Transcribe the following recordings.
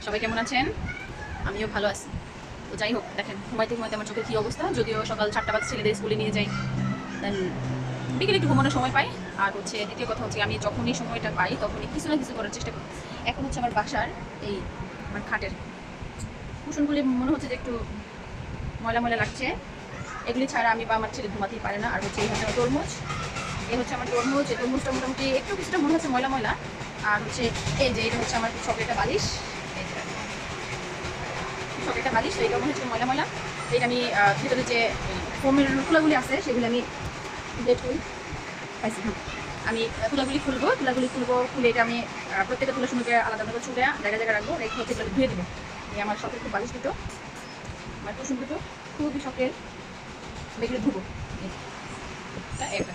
সবাই কেমন আছেন? আমিও ভালো আছি। তো যাই হোক, দেখেন ঘুমাইতে ঘুমাইতে আমার চোখের কী অবস্থা। যদিও সকাল 7টা বাজে ছেলেদের স্কুলে নিয়ে যাই, দেন বিকেলে একটু ঘুমানোর সময় পাই। আর হচ্ছে দ্বিতীয় কথা হচ্ছে আমি যখনই সময়টা পাই তখনই কিছু না কিছু করার চেষ্টা করি। এখন হচ্ছে আমার বাসার এই আমার খাটের কুশনগুলি মনে হচ্ছে যে একটু ময়লা ময়লা লাগছে। এগুলি ছাড়া আমি বা আমার ছেলে ঘুমাতেই পারে না। আর হচ্ছে এই হচ্ছে আমার তরমুজ, এই হচ্ছে আমার তরমুজ। এই তরমুজটা মোটামুটি একটু কিছুটা মনে হচ্ছে ময়লা ময়লা। আর হচ্ছে এই যে এটা হচ্ছে আমার চকলেটটা বালিশ, এই যে চকলেটটা বালিশ, এইটা মনে হচ্ছে ময়লা ময়লা। এইটা আমি ভিতরে যে ফোমের তুলাগুলি আছে সেগুলি আমি বের করি পাইছি। হ্যাঁ, আমি তুলাগুলি খুলবো খুলে এটা আমি প্রত্যেকটা তুলার সঙ্গে আলাদা আলাদা ছুটে জায়গা জায়গা রাখবো, রেখে হচ্ছে এগুলো ধুয়ে দেবো। এই আমার শখের খুব বালিশ দুটো, আমার কুসুম দুটো খুবই শখের, এগুলো ধুবো। এটা একটা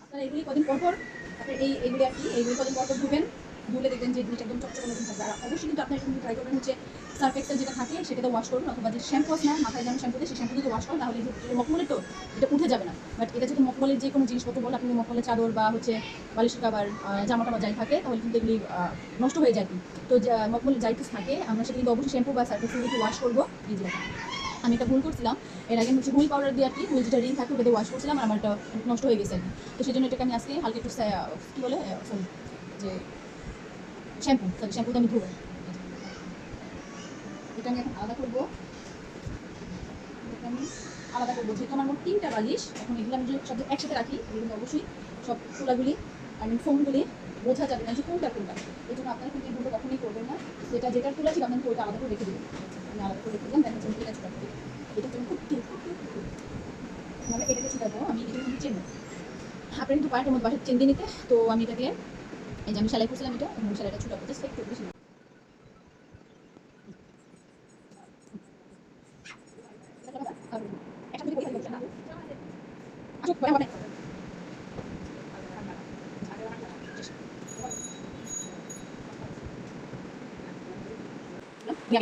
আপনারা এগুলি কদিন পর পর আপনার এইগুলি আর কি এইগুলি কদিন পর পর ধুবেন, ধুলে দেখবেন যে জিনিসটা একদম চকচকে নতুন থাকবে। আর অবশ্যই কিন্তু আপনার কিন্তু ট্রাই করবেন হচ্ছে সার্ফ এক্সেল যেটা থাকে সেটাতে ওয়াশ করুন, অথবা যে শ্যাম্পু আছে না মাথায় যেমন শ্যাম্পু দিয়ে সেই শ্যাম্পু দিয়ে ওয়াশ করুন, তাহলে মকমলের তো এটা উঠে যাবে না। বাট এটা যদি মকমলের যে কোনো জিনিসপত্র বলে আপনি মকমলের চাদর বা হচ্ছে বালিশের কাবার জামা টামা যাই থাকে তাহলে কিন্তু এগুলি নষ্ট হয়ে যায়। তো মকমলের যাই কিছু থাকে আমরা সেটা কিন্তু অবশ্যই শ্যাম্পু বা সার্ফ এক্সেল দিয়ে ওয়াশ করবো। এই যে আমি একটা ভুল করছিলাম, এর আগে হচ্ছে হুইল পাউডার দিয়ে আর কি হুইল যেটা রিং থাকে ওটাতে ওয়াশ করছিলাম, আর আমার এটা নষ্ট হয়ে গেছে আর কি। তো সেই জন্য এটাকে আমি আজকে হালকা একটু কী বলে সরি যে শ্যাম্পুতে আমি ধুবো। এটা আমি এখন আলাদা করবো, এটা আমি আলাদা করবো। যেহেতু আমার মোট 3টা বালিশ, এখন এগুলো আমি যদি সব একসাথে রাখি এগুলো কিন্তু অবশ্যই সব তুলাগুলি ফোমগুলি বোঝা যাবে না যে কোনটা কোনটা। এই জন্য আপনারা কিন্তু এই ভুলটা কখনোই করবেন না। যেটার তুলা ছিল আপনাকে ওইটা আলাদা করে রেখে দেবেন। আমি আলাদা করে রেখে দিলাম, দেখা যাচ্ছে এটা ছোটা এটা জন্য খুব মানে এটাকে ছোটাবো আমি, এটা কিন্তু চেন আপনার কিন্তু পায়ের মধ্যে বাসার চেন দিয়ে নিতে। তো আমি এটাকে এই যে আমি সেলাই করছিলাম এটা, এবং সেলাইটা ছোটাবো জাস্ট একটু বেশি না। আমি